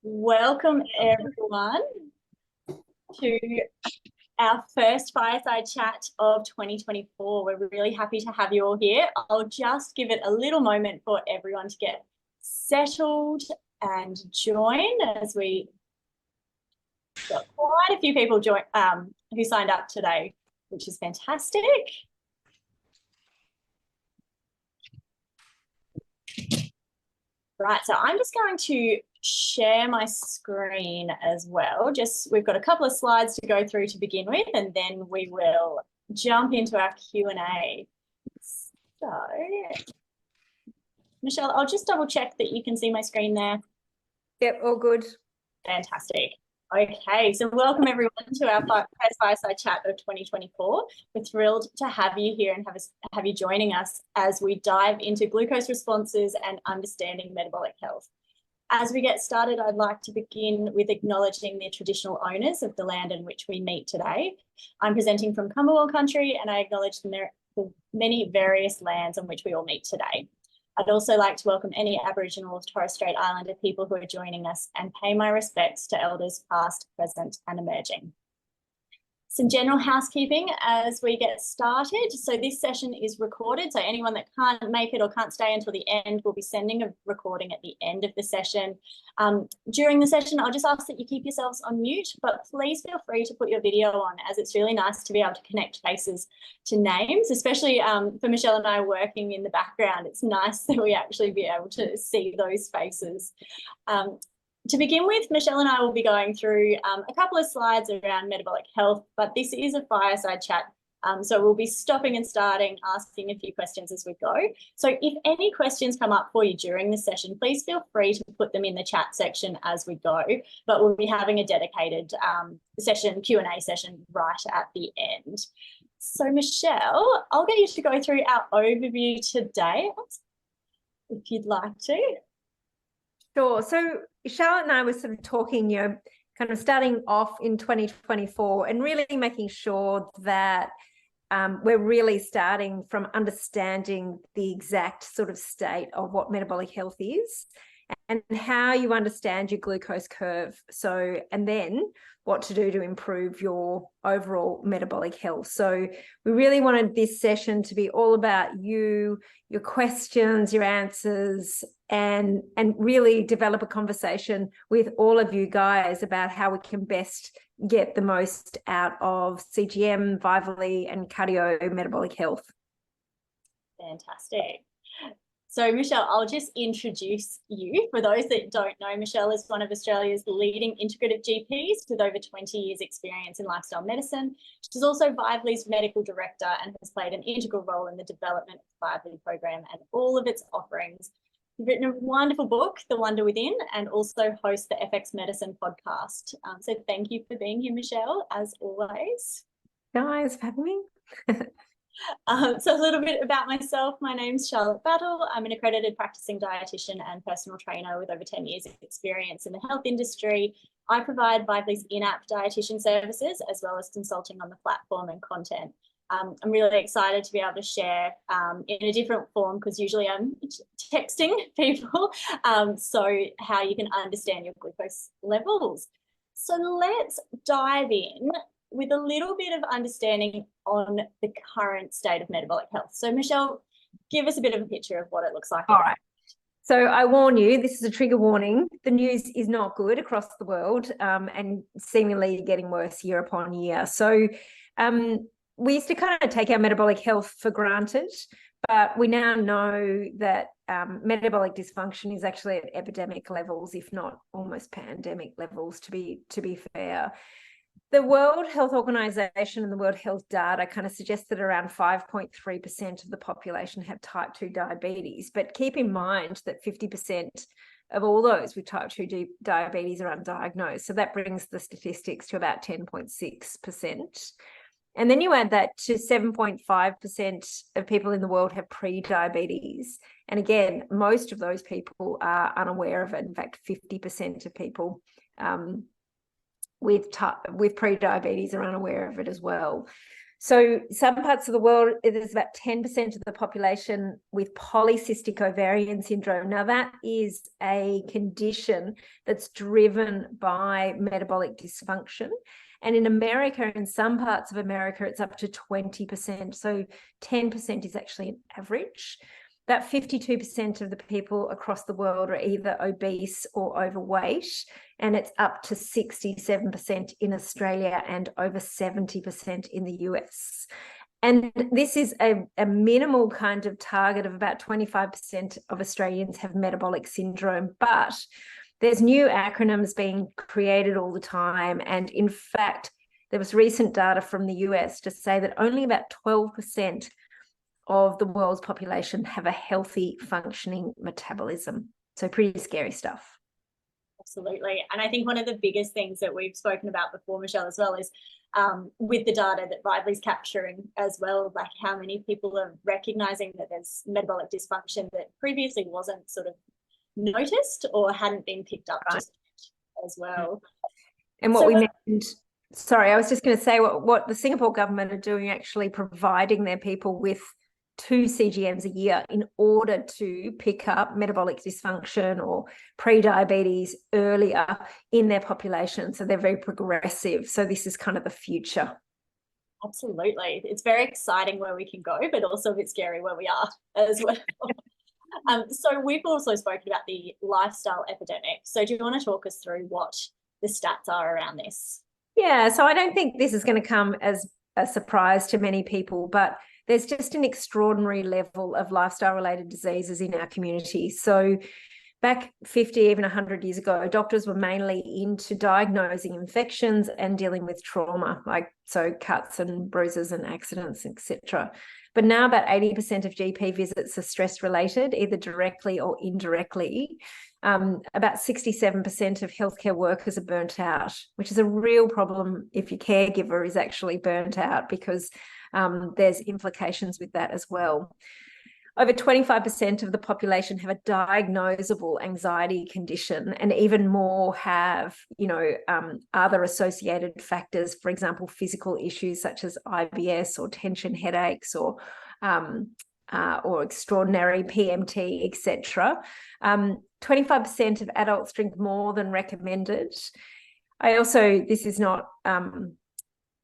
Welcome everyone to our first Fireside Chat of 2024. We're really happy to have you all here. I'll just give it a little moment for everyone to get settled and join, as we got quite a few people who signed up today, which is fantastic. Right, so I'm just going to share my screen as well. We've got a couple of slides to go through to begin with, and then we will jump into our Q&A. So, Michelle, I'll just double check that you can see my screen there. Yep, all good. Fantastic. Okay, so welcome everyone to our first Fireside Chat of 2024. We're thrilled to have you here and have you joining us as we dive into glucose responses and understanding metabolic health. As we get started, I'd like to begin with acknowledging the traditional owners of the land in which we meet today. I'm presenting from Camberwell country, and I acknowledge the many various lands on which we all meet today. I'd also like to welcome any Aboriginal or Torres Strait Islander people who are joining us and pay my respects to elders past, present and emerging. Some general housekeeping as we get started. So this session is recorded, so anyone that can't make it or can't stay until the end will be sending a recording at the end of the session. During the session, I'll just ask that you keep yourselves on mute, but please feel free to put your video on, as it's really nice to be able to connect faces to names, especially for Michelle and I working in the background. It's nice that we actually be able to see those faces. To begin with, Michelle and I will be going through a couple of slides around metabolic health, but this is a fireside chat. So we'll be stopping and starting, asking a few questions as we go. So if any questions come up for you during the session, please feel free to put them in the chat section as we go, but we'll be having a dedicated Q&A session right at the end. So Michelle, I'll get you to go through our overview today, if you'd like to. Sure. So Charlotte and I were sort of talking, kind of starting off in 2024 and really making sure that we're really starting from understanding the exact sort of state of what metabolic health is and how you understand your glucose curve. So, and then what to do to improve your overall metabolic health. So we really wanted this session to be all about you, your questions, your answers, and really develop a conversation with all of you guys about how we can best get the most out of CGM, Vitally, and cardiometabolic health. Fantastic. So Michelle, I'll just introduce you. For those that don't know, Michelle is one of Australia's leading integrative GPs with over 20 years experience in lifestyle medicine. She's also Vithally's medical director and has played an integral role in the development of the Vitally program and all of its offerings. You've written a wonderful book, The Wonder Within, and also host the FX Medicine podcast. So thank you for being here, Michelle, as always. Guys, for having me. So a little bit about myself. My name's Charlotte Battle. I'm an accredited practicing dietitian and personal trainer with over 10 years of experience in the health industry. I provide Vithally's in-app dietitian services as well as consulting on the platform and content. I'm really excited to be able to share in a different form, because usually I'm texting people, so how you can understand your glucose levels. So let's dive in with a little bit of understanding on the current state of metabolic health. So Michelle, give us a bit of a picture of what it looks like. All right. So I warn you, this is a trigger warning. The news is not good across the world, and seemingly getting worse year upon year. So we used to kind of take our metabolic health for granted, but we now know that metabolic dysfunction is actually at epidemic levels, if not almost pandemic levels, to be fair. The World Health Organization and the World Health data kind of suggest that around 5.3% of the population have type 2 diabetes. But keep in mind that 50% of all those with type 2 diabetes are undiagnosed. So that brings the statistics to about 10.6%. And then you add that to 7.5% of people in the world have pre-diabetes. And again, most of those people are unaware of it. In fact, 50% of people with pre-diabetes are unaware of it as well. So some parts of the world, there's about 10% of the population with polycystic ovarian syndrome. Now, that is a condition that's driven by metabolic dysfunction. And in America, in some parts of America, it's up to 20%. So 10% is actually an average. About 52% of the people across the world are either obese or overweight, and it's up to 67% in Australia and over 70% in the US. And this is a minimal kind of target of about 25% of Australians have metabolic syndrome, but there's new acronyms being created all the time. And in fact, there was recent data from the US to say that only about 12% of the world's population have a healthy functioning metabolism. So pretty scary stuff. Absolutely. And I think one of the biggest things that we've spoken about before, Michelle, as well, is with the data that Riley's capturing as well, like how many people are recognizing that there's metabolic dysfunction that previously wasn't sort of noticed or hadn't been picked up just as well. And what we mentioned, sorry, I was just going to say what the Singapore government are doing, actually providing their people with 2 CGMs a year in order to pick up metabolic dysfunction or pre-diabetes earlier in their population. So they're very progressive. So this is kind of the future. Absolutely. It's very exciting where we can go, but also a bit scary where we are as well. So we've also spoken about the lifestyle epidemic. So do you want to talk us through what the stats are around this? Yeah, so I don't think this is going to come as a surprise to many people, but there's just an extraordinary level of lifestyle-related diseases in our community. So back 50, even 100 years ago, doctors were mainly into diagnosing infections and dealing with trauma, like so cuts and bruises and accidents, etc. But now about 80% of GP visits are stress-related, either directly or indirectly. About 67% of healthcare workers are burnt out, which is a real problem if your caregiver is actually burnt out, because there's implications with that as well. Over 25% of the population have a diagnosable anxiety condition, and even more have, other associated factors, for example, physical issues such as IBS or tension headaches or extraordinary PMT, etc. 25% of adults drink more than recommended.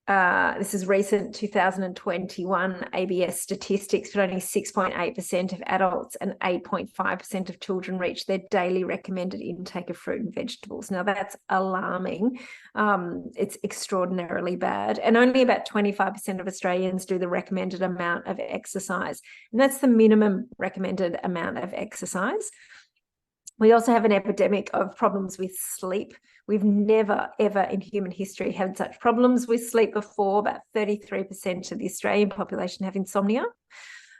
This is recent 2021 ABS statistics, but only 6.8% of adults and 8.5% of children reach their daily recommended intake of fruit and vegetables. Now, that's alarming. It's extraordinarily bad. And only about 25% of Australians do the recommended amount of exercise. And that's the minimum recommended amount of exercise. We also have an epidemic of problems with sleep. We've never, ever in human history had such problems with sleep before. About 33% of the Australian population have insomnia,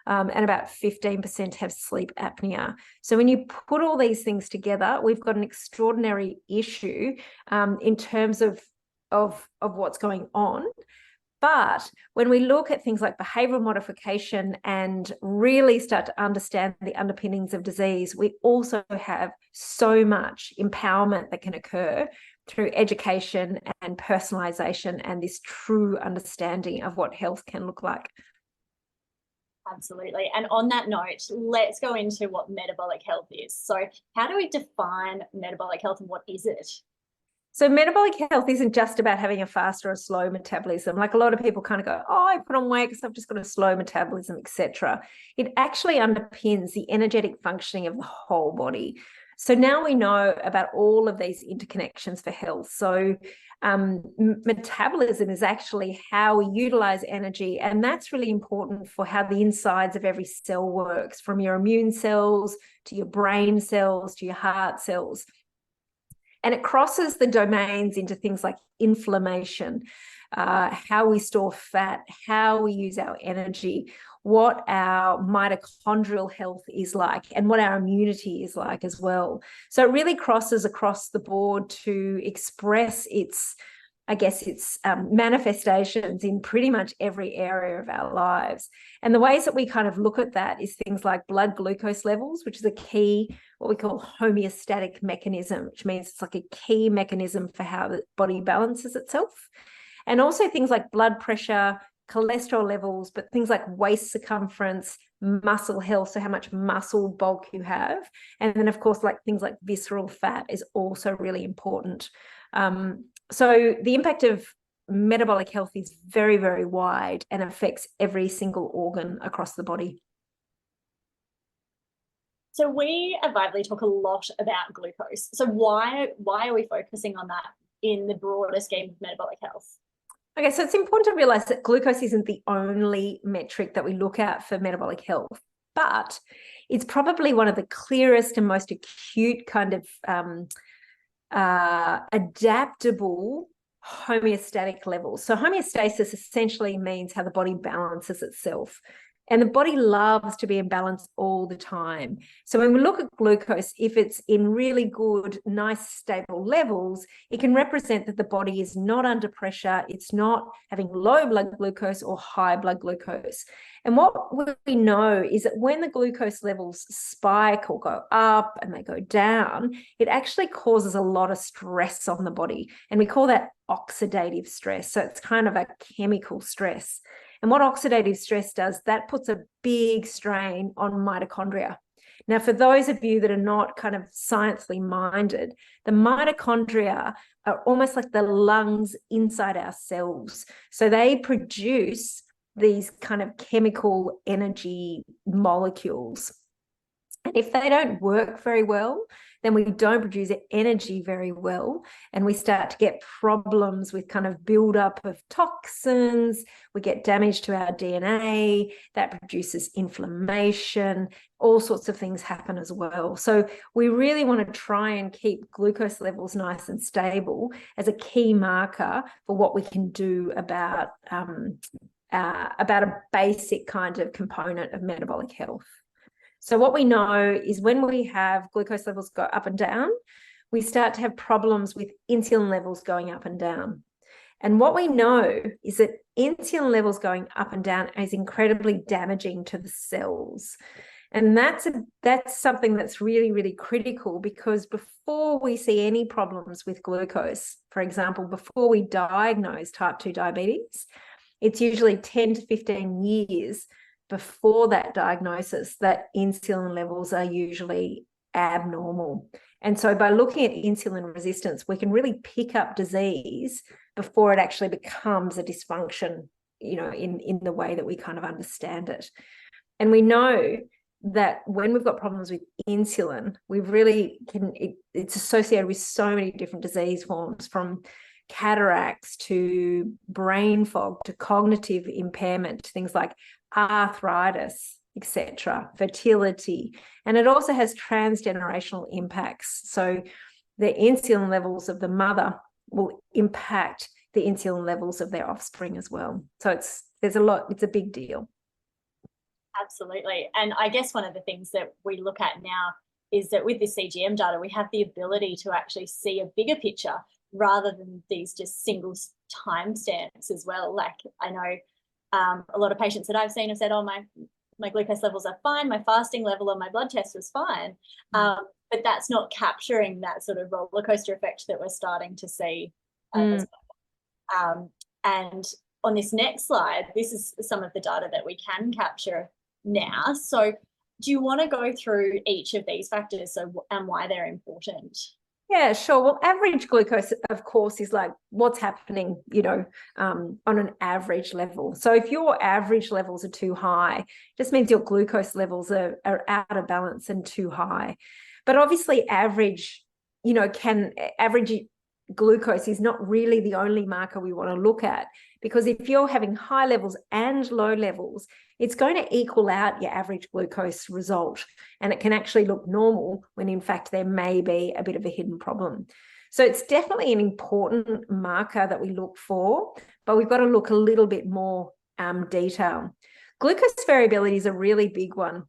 and about 15% have sleep apnea. So when you put all these things together, we've got an extraordinary issue in terms of what's going on. But when we look at things like behavioural modification and really start to understand the underpinnings of disease, we also have so much empowerment that can occur through education and personalisation and this true understanding of what health can look like. Absolutely. And on that note, let's go into what metabolic health is. So how do we define metabolic health and what is it? So metabolic health isn't just about having a fast or a slow metabolism. Like a lot of people kind of go, I put on weight because I've just got a slow metabolism, etc. It actually underpins the energetic functioning of the whole body. So now we know about all of these interconnections for health. So metabolism is actually how we utilize energy, and that's really important for how the insides of every cell works, from your immune cells to your brain cells to your heart cells. And it crosses the domains into things like inflammation, how we store fat, how we use our energy, what our mitochondrial health is like, and what our immunity is like as well. So it really crosses across the board to express its manifestations in pretty much every area of our lives. And the ways that we kind of look at that is things like blood glucose levels, which is a key, what we call homeostatic mechanism, which means it's like a key mechanism for how the body balances itself. And also things like blood pressure, cholesterol levels, but things like waist circumference, muscle health, so how much muscle bulk you have. And then, of course, like things like visceral fat is also really important. So the impact of metabolic health is very, very wide and affects every single organ across the body. So we at Vitally talk a lot about glucose. So why are we focusing on that in the broader scheme of metabolic health? Okay, so it's important to realize that glucose isn't the only metric that we look at for metabolic health, but it's probably one of the clearest and most acute kind of adaptable homeostatic levels. So homeostasis essentially means how the body balances itself. And the body loves to be in balance all the time. So when we look at glucose, if it's in really good, nice, stable levels, it can represent that the body is not under pressure. It's not having low blood glucose or high blood glucose. And what we know is that when the glucose levels spike or go up and they go down, it actually causes a lot of stress on the body. And we call that oxidative stress. So it's kind of a chemical stress. And what oxidative stress does, that puts a big strain on mitochondria. Now, for those of you that are not kind of sciencely minded, the mitochondria are almost like the lungs inside our cells. So they produce these kind of chemical energy molecules. And if they don't work very well, then we don't produce energy very well. And we start to get problems with kind of buildup of toxins. We get damage to our DNA that produces inflammation. All sorts of things happen as well. So we really want to try and keep glucose levels nice and stable as a key marker for what we can do about a basic kind of component of metabolic health. So what we know is when we have glucose levels go up and down, we start to have problems with insulin levels going up and down. And what we know is that insulin levels going up and down is incredibly damaging to the cells. And that's something that's really, really critical, because before we see any problems with glucose, for example, before we diagnose type 2 diabetes, it's usually 10 to 15 years before that diagnosis that insulin levels are usually abnormal. And so by looking at insulin resistance, we can really pick up disease before it actually becomes a dysfunction, in the way that we kind of understand it. And we know that when we've got problems with insulin, it's associated with so many different disease forms, from cataracts to brain fog to cognitive impairment, things like arthritis, etc., fertility. And it also has transgenerational impacts. So the insulin levels of the mother will impact the insulin levels of their offspring as well. So it's a big deal. Absolutely. And I guess one of the things that we look at now is that with this CGM data, we have the ability to actually see a bigger picture rather than these just single timestamps as well. Like, I know a lot of patients that I've seen have said, oh, my glucose levels are fine, my fasting level on my blood test was fine. But that's not capturing that sort of roller coaster effect that we're starting to see as well. And on this next slide, this is some of the data that we can capture now. So do you want to go through each of these factors and why they're important? Yeah, sure. Well, average glucose, of course, is like what's happening, on an average level. So if your average levels are too high, it just means your glucose levels are out of balance and too high. But obviously average glucose is not really the only marker we want to look at, because if you're having high levels and low levels, it's going to equal out your average glucose result, and it can actually look normal when in fact there may be a bit of a hidden problem. So it's definitely an important marker that we look for, but we've got to look a little bit more detail. Glucose variability is a really big one.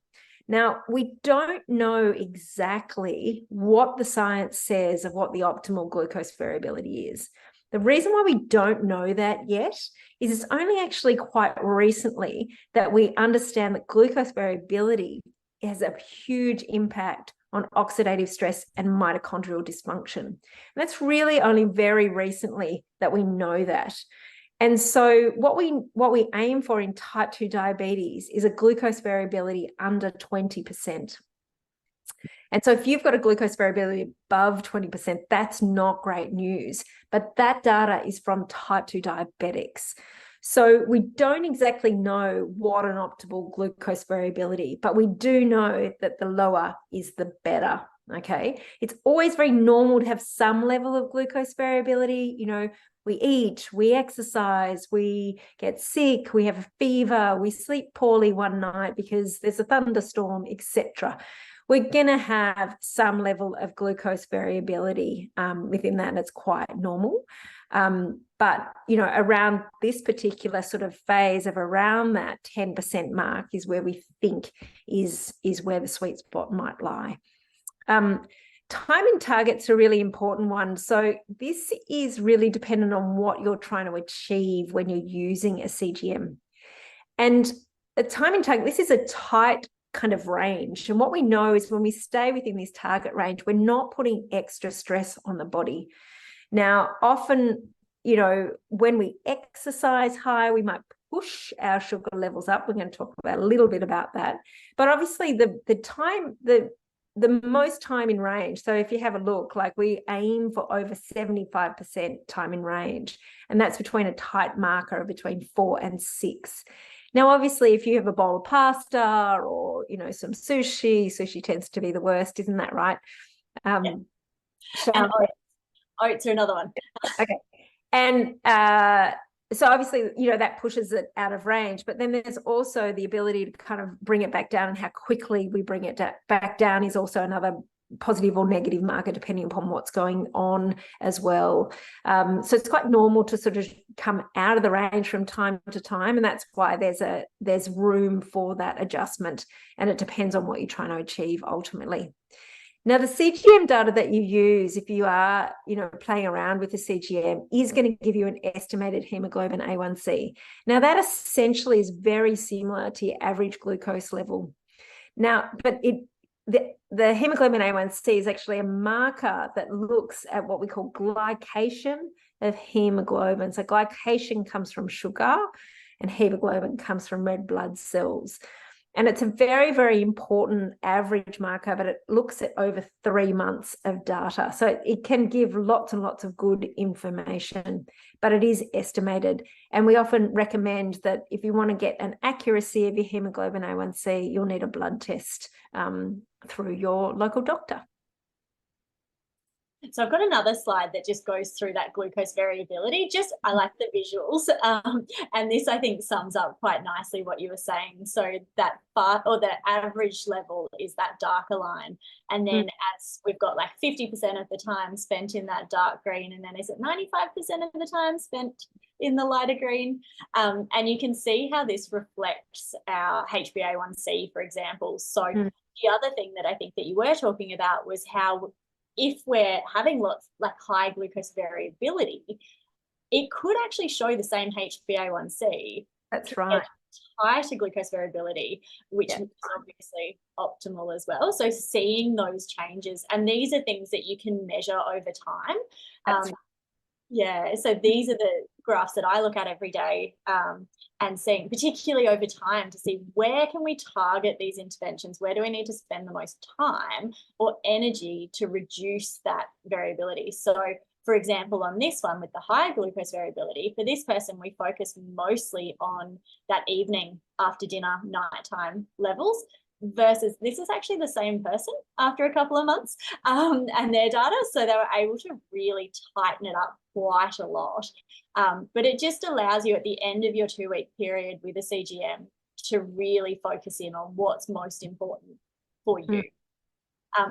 Now, we don't know exactly what the science says of what the optimal glucose variability is. The reason why we don't know that yet is it's only actually quite recently that we understand that glucose variability has a huge impact on oxidative stress and mitochondrial dysfunction. And that's really only very recently that we know that. And so what we aim for in type 2 diabetes is a glucose variability under 20%. And so if you've got a glucose variability above 20%, that's not great news. But that data is from type 2 diabetics. So we don't exactly know what an optimal glucose variability, but we do know that the lower is the better. Okay. It's always very normal to have some level of glucose variability. You know, we eat, we exercise, we get sick, we have a fever, we sleep poorly one night because there's a thunderstorm, etc. We're going to have some level of glucose variability within that, and it's quite normal. But, you know, around this particular sort of phase of around that 10% mark is where we think is where the sweet spot might lie. Timing targets are a really important one. So this is really dependent on what you're trying to achieve when you're using a CGM. And a timing target, this is a tight kind of range. And what we know is when we stay within this target range, we're not putting extra stress on the body. Now, often, you know, when we exercise high, we might push our sugar levels up. We're going to talk about a little bit about that. But obviously the most time in range. So if you have a look, like we aim for over 75% time in range, and that's between a tight marker of between 4 and 6. Now, obviously, if you have a bowl of pasta or, you know, some sushi tends to be the worst, isn't that right? Yeah. So, and oats are another one. Okay. And so obviously, you know, that pushes it out of range, but then there's also the ability to kind of bring it back down, and how quickly we bring it back down is also another positive or negative marker depending upon what's going on as well. So it's quite normal to sort of come out of the range from time to time, and that's why there's room for that adjustment, and it depends on what you're trying to achieve ultimately. Now, the CGM data that you use, if you are, you know, playing around with the CGM, is going to give you an estimated hemoglobin A1C. Now, that essentially is very similar to your average glucose level. Now, but the hemoglobin A1C is actually a marker that looks at what we call glycation of hemoglobin. So glycation comes from sugar and hemoglobin comes from red blood cells. And it's a very, very important average marker, but it looks at over 3 months of data. So it can give lots and lots of good information, but it is estimated. And we often recommend that if you want to get an accuracy of your hemoglobin A1C, you'll need a blood test through your local doctor. So I've got another slide that just goes through that glucose variability. I like the visuals. And this, I think, sums up quite nicely what you were saying. So that the average level is that darker line. And then as we've got like 50% of the time spent in that dark green, and then is it 95% of the time spent in the lighter green? And you can see how this reflects our HbA1c, for example. So the other thing that I think that you were talking about was how if we're having lots like high glucose variability, it could actually show the same HbA1c. That's right. Tighter glucose variability, which is obviously optimal as well. So seeing those changes, and these are things that you can measure over time. So these are the graphs that I look at every day, and seeing particularly over time to see where can we target these interventions, where do we need to spend the most time or energy to reduce that variability. So for example, on this one with the high glucose variability, for this person, we focus mostly on that evening after dinner, nighttime levels, versus this is actually the same person after a couple of months and their data. So they were able to really tighten it up quite a lot. But it just allows you at the end of your 2-week period with a CGM to really focus in on what's most important for you.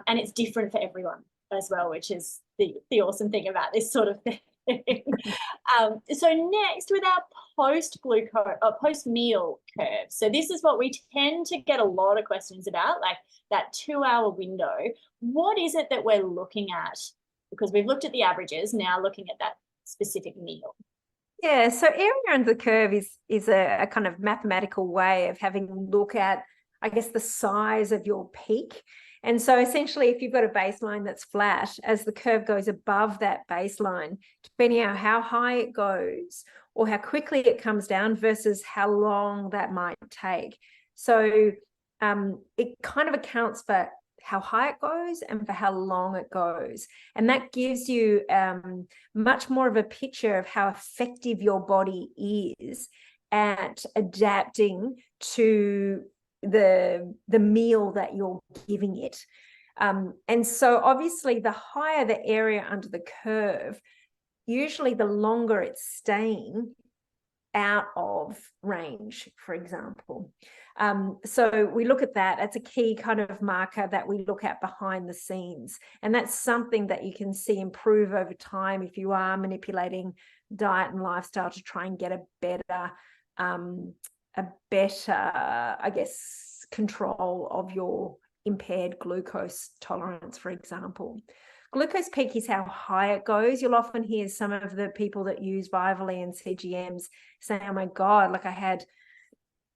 And it's different for everyone as well, which is the awesome thing about this sort of thing. So next, with our post-meal curve. So this is what we tend to get a lot of questions about, like that 2-hour window. What is it that we're looking at? Because we've looked at the averages, now looking at that specific meal. Yeah, so area under the curve is a kind of mathematical way of having a look at, I guess, the size of your peak. And so essentially, if you've got a baseline that's flat, as the curve goes above that baseline, depending on how high it goes or how quickly it comes down versus how long that might take. So it kind of accounts for how high it goes and for how long it goes. And that gives you much more of a picture of how effective your body is at adapting to the meal that you're giving it. And so obviously the higher the area under the curve, usually the longer it's staying out of range, for example. So we look at that. It's a key kind of marker that we look at behind the scenes. And that's something that you can see improve over time if you are manipulating diet and lifestyle to try and get a better, I guess, control of your impaired glucose tolerance, for example. Glucose peak is how high it goes. You'll often hear some of the people that use Vivali and CGMs saying, oh my God, like I had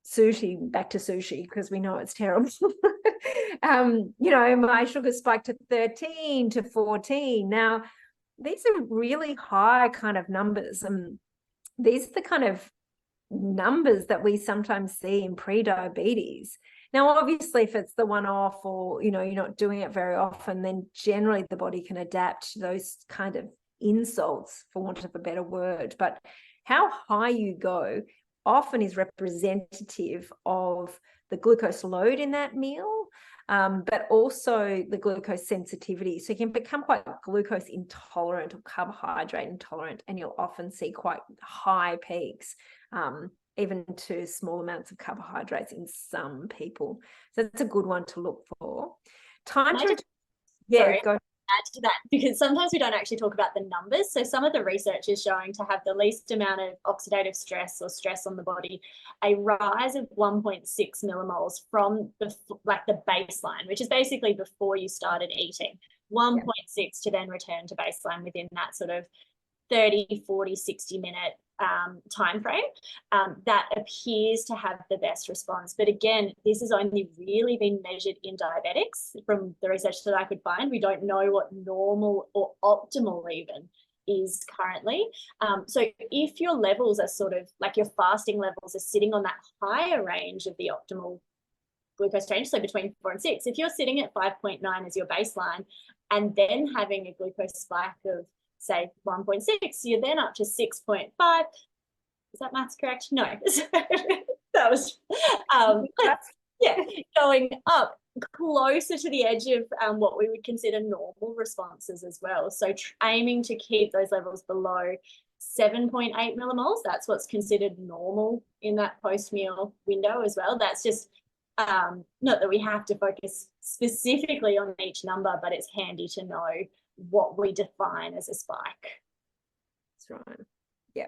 sushi, back to sushi, because we know it's terrible. My sugar spiked to 13 to 14. Now, these are really high kind of numbers. And these are the kind of numbers that we sometimes see in pre-diabetes. Now, obviously, if it's the one-off or, you're not doing it very often, then generally the body can adapt to those kind of insults, for want of a better word. But how high you go often is representative of the glucose load in that meal, but also the glucose sensitivity. So you can become quite glucose intolerant or carbohydrate intolerant, and you'll often see quite high peaks, even to small amounts of carbohydrates in some people. So that's a good one to look for. Sorry, go add to that, because sometimes we don't actually talk about the numbers. So some of the research is showing to have the least amount of oxidative stress or stress on the body, a rise of 1.6 millimoles from the baseline, which is basically before you started eating, 1.6 to then return to baseline within that sort of 30, 40, 60 minute time frame. That appears to have the best response. But again, this has only really been measured in diabetics from the research that I could find. We don't know what normal or optimal even is currently. So if your levels are sort of like your fasting levels are sitting on that higher range of the optimal glucose range, so between 4 and 6, if you're sitting at 5.9 as your baseline and then having a glucose spike of say 1.6, you're then up to 6.5. Is that maths correct? No. That was going up closer to the edge of what we would consider normal responses as well. So aiming to keep those levels below 7.8 millimoles, that's what's considered normal in that post-meal window as well. That's just not that we have to focus specifically on each number, but it's handy to know what we define as a spike. That's right. Yeah.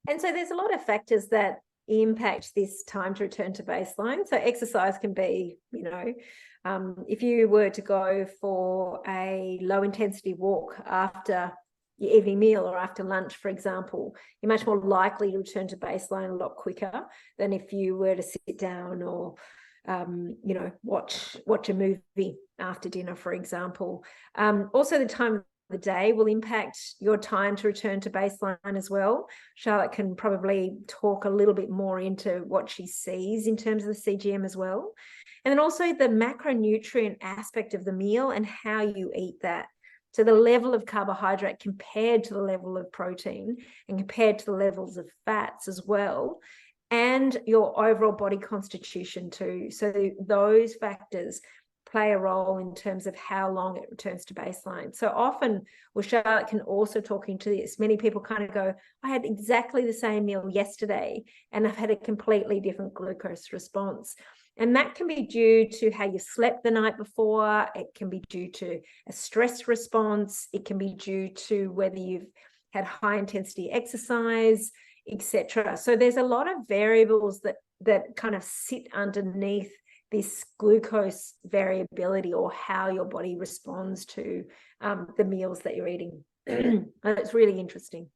And so there's a lot of factors that impact this time to return to baseline. So exercise can be, if you were to go for a low intensity walk after your evening meal or after lunch, for example, you're much more likely to return to baseline a lot quicker than if you were to sit down or watch a movie after dinner, for example. Also, the time of the day will impact your time to return to baseline as well. Charlotte can probably talk a little bit more into what she sees in terms of the CGM as well. And then also the macronutrient aspect of the meal and how you eat that. So the level of carbohydrate compared to the level of protein and compared to the levels of fats as well, and your overall body constitution too. So those factors play a role in terms of how long it returns to baseline. So often, Charlotte can also talk into this. Many people kind of go, I had exactly the same meal yesterday and I've had a completely different glucose response. And that can be due to how you slept the night before. It can be due to a stress response. It can be due to whether you've had high intensity exercise, etc. So there's a lot of variables that kind of sit underneath this glucose variability or how your body responds to the meals that you're eating. And it's really interesting.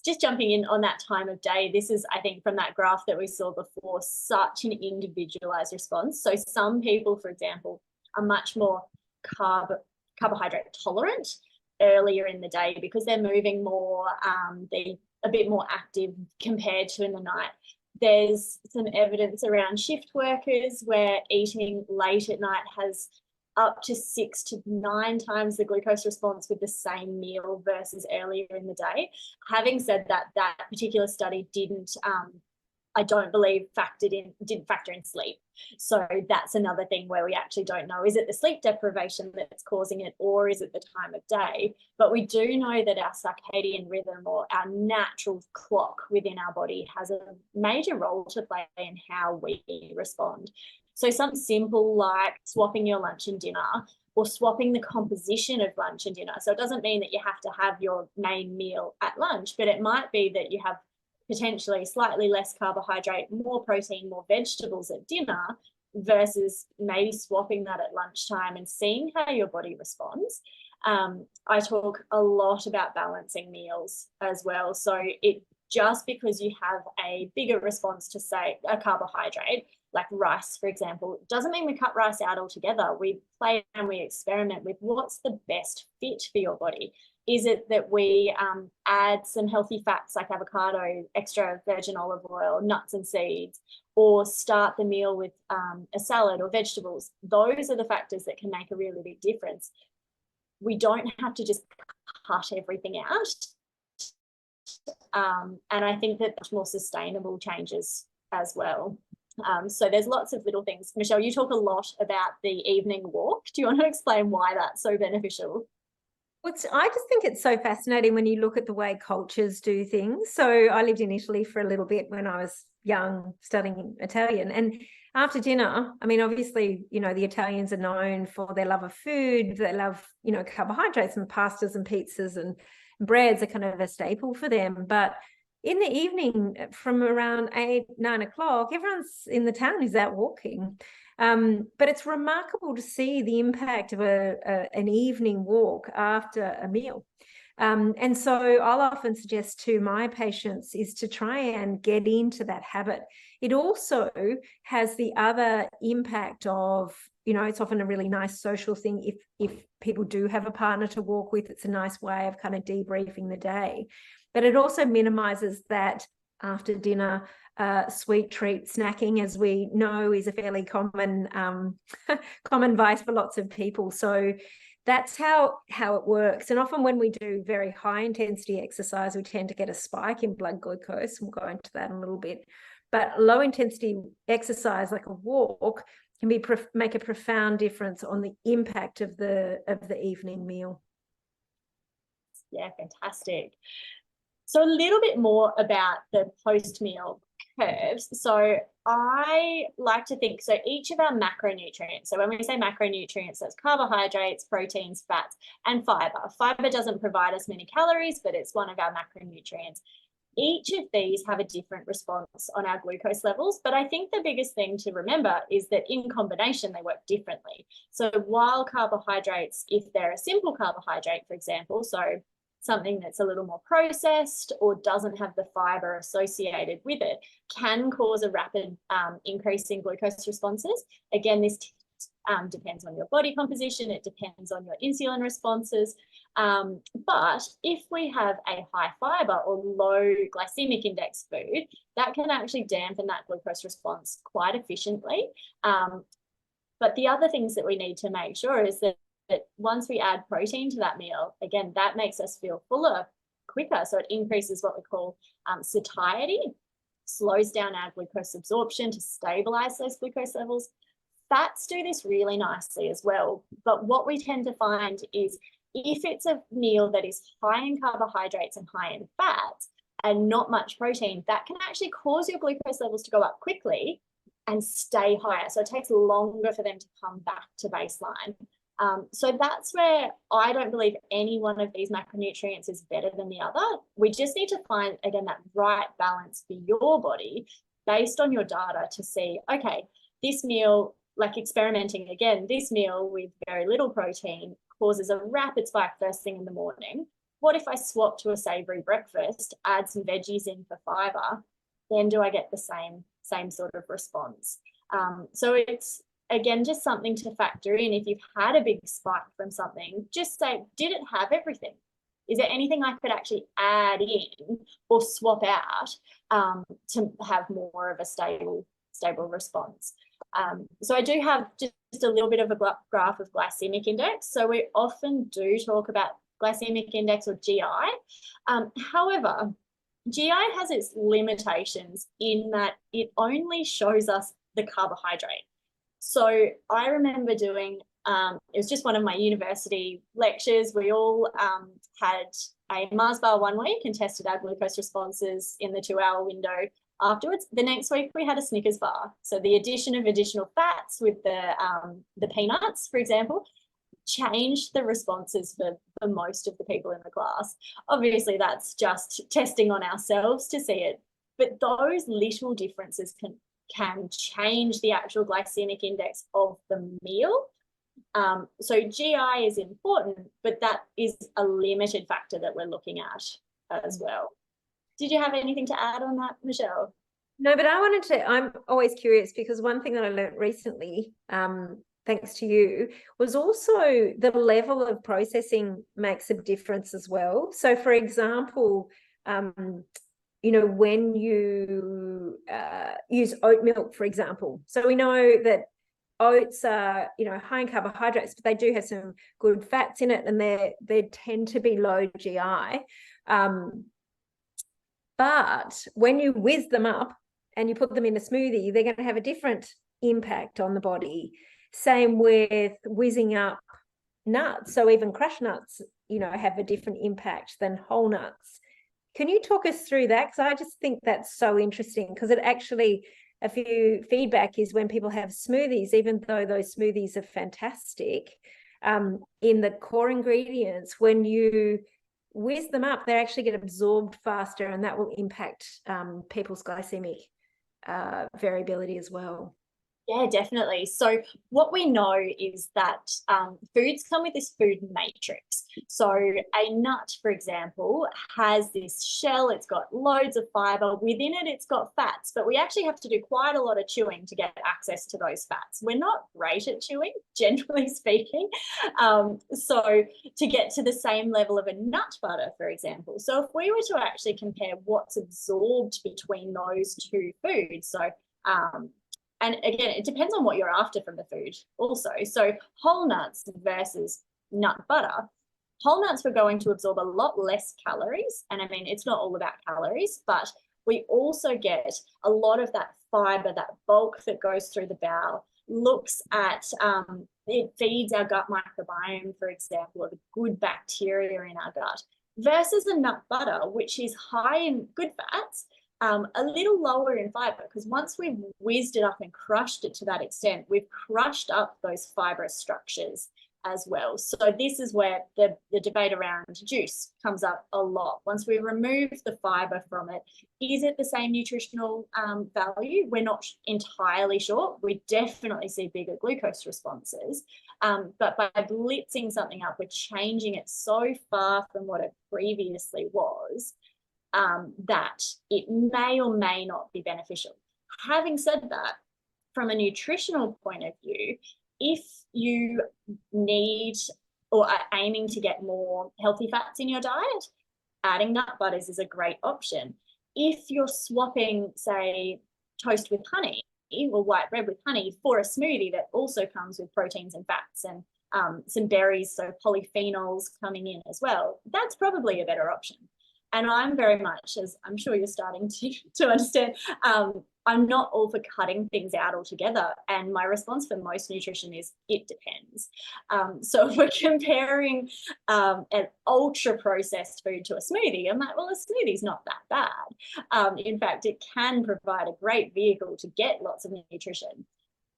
just jumping in on that time of day, this is, I think, from that graph that we saw before, such an individualized response. So some people, for example, are much more carbohydrate tolerant earlier in the day because they're moving more, they're a bit more active compared to in the night. There's some evidence around shift workers where eating late at night has up to 6 to 9 times the glucose response with the same meal versus earlier in the day. Having said that, that particular study didn't, I don't believe didn't factor in sleep. So that's another thing where we actually don't know, is it the sleep deprivation that's causing it, or is it the time of day? But we do know that our circadian rhythm, or our natural clock within our body, has a major role to play in how we respond. So something simple like swapping your lunch and dinner, or swapping the composition of lunch and dinner. So it doesn't mean that you have to have your main meal at lunch, but it might be that you have potentially slightly less carbohydrate, more protein, more vegetables at dinner, versus maybe swapping that at lunchtime and seeing how your body responds. I talk a lot about balancing meals as well. So it just because you have a bigger response to, say, a carbohydrate, like rice, for example, doesn't mean we cut rice out altogether. We play and we experiment with what's the best fit for your body. Is it that we add some healthy fats like avocado, extra virgin olive oil, nuts and seeds, or start the meal with a salad or vegetables? Those are the factors that can make a really big difference. We don't have to just cut everything out. And I think that much more sustainable changes as well. So there's lots of little things. Michelle, you talk a lot about the evening walk. Do you want to explain why that's so beneficial? I just think it's so fascinating when you look at the way cultures do things. So I lived in Italy for a little bit when I was young, studying Italian. And after dinner, I mean, obviously, you know, the Italians are known for their love of food. They love, you know, carbohydrates, and pastas and pizzas and breads are kind of a staple for them. But in the evening, from around 8, 9 o'clock, everyone's in the town is out walking. But it's remarkable to see the impact of an evening walk after a meal. And so I'll often suggest to my patients is to try and get into that habit. It also has the other impact of, you know, it's often a really nice social thing. If people do have a partner to walk with, it's a nice way of kind of debriefing the day. But it also minimizes that after dinner sweet treat snacking, as we know, is a fairly common common vice for lots of people. So that's how it works. And often when we do very high intensity exercise, we tend to get a spike in blood glucose. We'll go into that in a little bit. But low intensity exercise, like a walk, can make a profound difference on the impact of the evening meal. Yeah, fantastic. So a little bit more about the post-meal curves. So I like to think, so each of our macronutrients, so when we say macronutrients, that's carbohydrates, proteins, fats, and fiber. Fiber doesn't provide us many calories, but it's one of our macronutrients. Each of these have a different response on our glucose levels, but I think the biggest thing to remember is that in combination, they work differently. So while carbohydrates, if they're a simple carbohydrate, for example, so something that's a little more processed or doesn't have the fiber associated with it, can cause a rapid increase in glucose responses. Again, this depends on your body composition, it depends on your insulin responses. But if we have a high fiber or low glycemic index food, that can actually dampen that glucose response quite efficiently. But the other things that we need to make sure is that once we add protein to that meal, again, that makes us feel fuller quicker. So it increases what we call satiety, slows down our glucose absorption to stabilize those glucose levels. Fats do this really nicely as well. But what we tend to find is if it's a meal that is high in carbohydrates and high in fats and not much protein, that can actually cause your glucose levels to go up quickly and stay higher. So it takes longer for them to come back to baseline. So that's where I don't believe any one of these macronutrients is better than the other. We just need to find, again, that right balance for your body based on your data to see, okay, this meal, like experimenting again, this meal with very little protein causes a rapid spike first thing in the morning. what if I swap to a savory breakfast, add some veggies in for fiber, then do I get the same sort of response? So it's, again, just something to factor in. If you've had a big spike from something, just say, did it have everything? Is there anything I could actually add in or swap out to have more of a stable response? So I do have just a little bit of a graph of glycemic index. So we often do talk about glycemic index or GI. However, GI has its limitations in that it only shows us the carbohydrate. So I remember doing, it was just one of my university lectures. We all had a Mars bar one week and tested our glucose responses in the 2-hour window afterwards. The next week we had a Snickers bar. So the addition of additional fats with the peanuts, for example, changed the responses for most of the people in the class. Obviously, that's just testing on ourselves to see it, but those little differences can change the actual glycemic index of the meal. So GI is important, but that is a limited factor that we're looking at as well. Did you have anything to add on that, Michelle? No, but I'm always curious, because one thing that I learned recently, thanks to you, was also the level of processing makes a difference as well. So for example, you know, when you use oat milk, for example, so we know that oats are, you know, high in carbohydrates, but they do have some good fats in it, and they tend to be low GI. But when you whiz them up and you put them in a smoothie, they're going to have a different impact on the body. Same with whizzing up nuts. So even crushed nuts, you know, have a different impact than whole nuts. Can you talk us through that? Because I just think that's so interesting, because it actually, a few feedback is when people have smoothies, even though those smoothies are fantastic, in the core ingredients, when you whiz them up, they actually get absorbed faster, and that will impact people's glycemic variability as well. Yeah, definitely. So what we know is that foods come with this food matrix. So a nut, for example, has this shell. It's got loads of fiber. Within it, it's got fats, but we actually have to do quite a lot of chewing to get access to those fats. We're not great at chewing, generally speaking. So to get to the same level of a nut butter, for example. So if we were to actually compare what's absorbed between those two foods, so and again, it depends on what you're after from the food also. So whole nuts versus nut butter. Whole nuts were going to absorb a lot less calories. And I mean, it's not all about calories, but we also get a lot of that fiber, that bulk that goes through the bowel, looks at, it feeds our gut microbiome, for example, of the good bacteria in our gut, versus a nut butter, which is high in good fats, a little lower in fiber, because once we've whizzed it up and crushed it to that extent, we've crushed up those fibrous structures as well. So this is where the debate around juice comes up a lot. Once we remove the fiber from it, is it the same nutritional value? We're not entirely sure. We definitely see bigger glucose responses, but by blitzing something up, we're changing it so far from what it previously was, that it may or may not be beneficial. Having said that, from a nutritional point of view, if you need or are aiming to get more healthy fats in your diet, adding nut butters is a great option. If you're swapping, say, toast with honey or white bread with honey for a smoothie that also comes with proteins and fats and some berries, so polyphenols coming in as well, that's probably a better option. And I'm very much, as I'm sure you're starting to understand, I'm not all for cutting things out altogether. And my response for most nutrition is it depends. So if we're comparing an ultra processed food to a smoothie, I'm like, well, a smoothie's not that bad. In fact, it can provide a great vehicle to get lots of nutrition.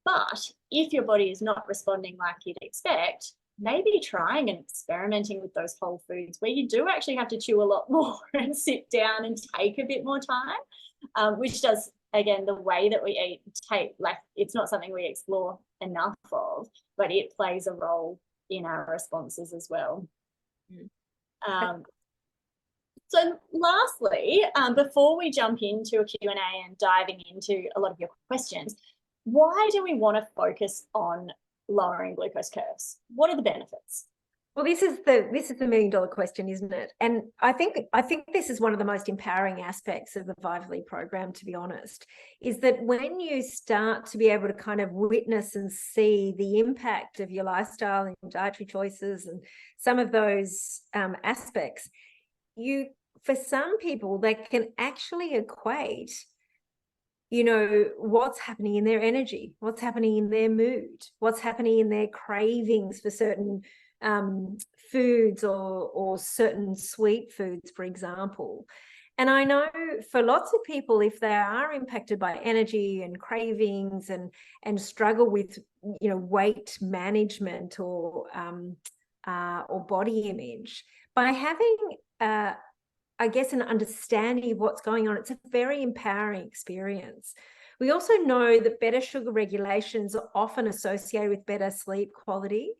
But if your body is not responding like you'd expect, maybe trying and experimenting with those whole foods where you do actually have to chew a lot more and sit down and take a bit more time, which does, again, the way that we eat, like, it's not something we explore enough of, but it plays a role in our responses as well. So lastly, before we jump into a Q&A and diving into a lot of your questions, why do we want to focus on lowering glucose curves? What are the benefits? Well, this is the million-dollar question, isn't it? And I think this is one of the most empowering aspects of the Vively program, to be honest, is that when you start to be able to kind of witness and see the impact of your lifestyle and dietary choices and some of those aspects, for some people, they can actually equate, you know, what's happening in their energy, what's happening in their mood, what's happening in their cravings for certain foods or certain sweet foods, for example. And I know for lots of people, if they are impacted by energy and cravings and struggle with, you know, weight management or body image, by having I guess an understanding of what's going on, it's a very empowering experience. We also know that better sugar regulations are often associated with better sleep quality.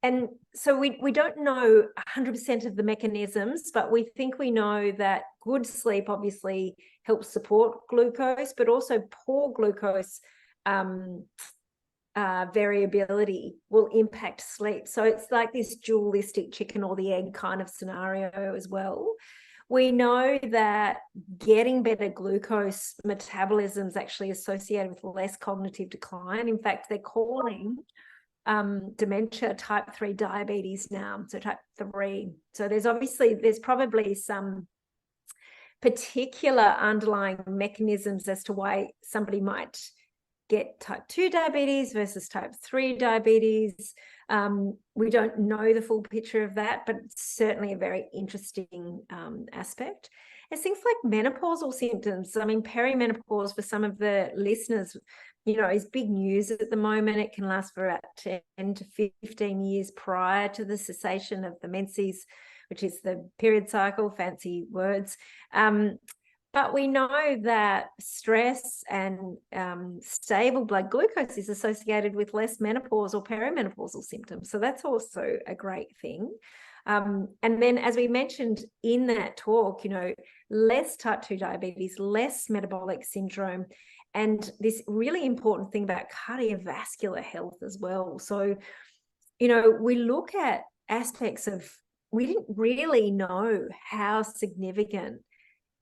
And so we don't know 100% of the mechanisms, but we think we know that good sleep obviously helps support glucose, but also poor glucose variability will impact sleep. So it's like this dualistic chicken or the egg kind of scenario as well. We know that getting better glucose metabolism is actually associated with less cognitive decline. In fact, they're calling dementia type 3 diabetes now, so type 3. So there's probably some particular underlying mechanisms as to why somebody might get type 2 diabetes versus type 3 diabetes. We don't know the full picture of that, but it's certainly a very interesting aspect. It's things like menopausal symptoms. I mean, perimenopause for some of the listeners, you know, is big news at the moment. It can last for about 10 to 15 years prior to the cessation of the menses, which is the period cycle, fancy words. But we know that stress and stable blood glucose is associated with less menopause or perimenopausal symptoms. So that's also a great thing. And then, as we mentioned in that talk, you know, less type 2 diabetes, less metabolic syndrome, and this really important thing about cardiovascular health as well. So, you know, we look at aspects of, we didn't really know how significant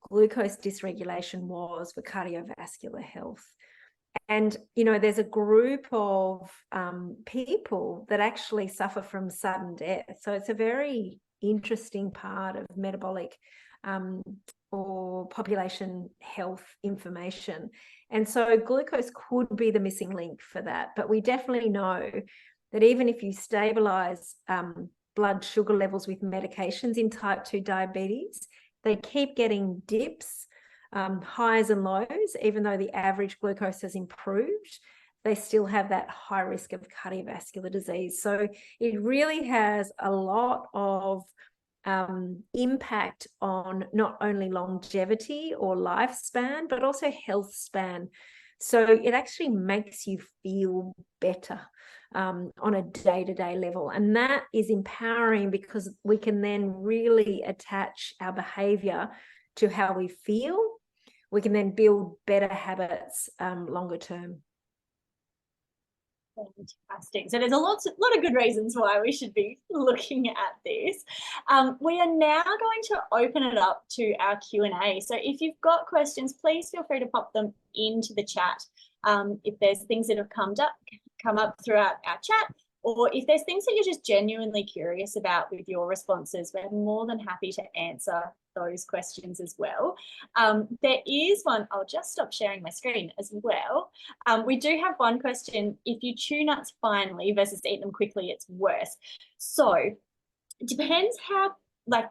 glucose dysregulation was for cardiovascular health. And, you know, there's a group of people that actually suffer from sudden death. So it's a very interesting part of metabolic or population health information. And so glucose could be the missing link for that. But we definitely know that even if you stabilize blood sugar levels with medications in type 2 diabetes, they keep getting dips, highs and lows, even though the average glucose has improved. They still have that high risk of cardiovascular disease. So it really has a lot of impact on not only longevity or lifespan, but also health span. So it actually makes you feel better on a day-to-day level. And that is empowering because we can then really attach our behavior to how we feel. We can then build better habits longer term. Fantastic. So there's a lot of good reasons why we should be looking at this. We are now going to open it up to our Q&A. So if you've got questions, please feel free to pop them into the chat. If there's things that have come up throughout our chat, or if there's things that you're just genuinely curious about with your responses, we're more than happy to answer those questions as well. There is one, I'll just stop sharing my screen as well. We do have one question: if you chew nuts finely versus eat them quickly, it's worse. So it depends how, like,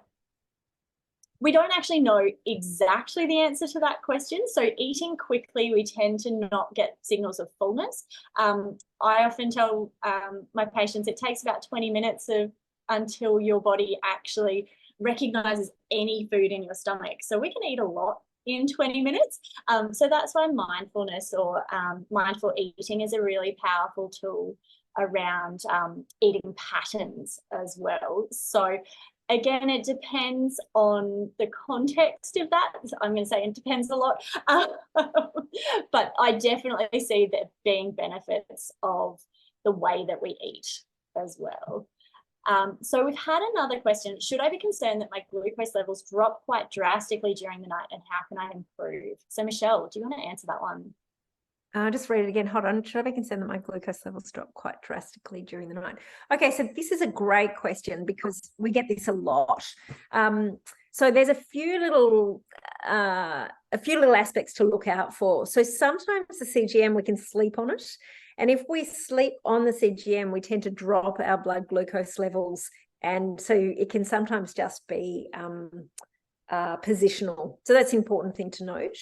we don't actually know exactly the answer to that question. So eating quickly, we tend to not get signals of fullness. I often tell my patients it takes about 20 minutes until your body actually recognizes any food in your stomach. So we can eat a lot in 20 minutes. So that's why mindfulness or mindful eating is a really powerful tool around eating patterns as well. So Again, it depends on the context of that. I'm going to say it depends a lot. But I definitely see there being benefits of the way that we eat as well. So we've had another question. Should I be concerned that my glucose levels drop quite drastically during the night, and how can I improve? So Michelle, do you want to answer that one? I'll just read it again. Hold on. Should I be concerned that my glucose levels drop quite drastically during the night? Okay, so this is a great question because we get this a lot. So there's a few little aspects to look out for. So sometimes the CGM, we can sleep on it. And if we sleep on the CGM, we tend to drop our blood glucose levels. And so it can sometimes just be positional. So that's an important thing to note.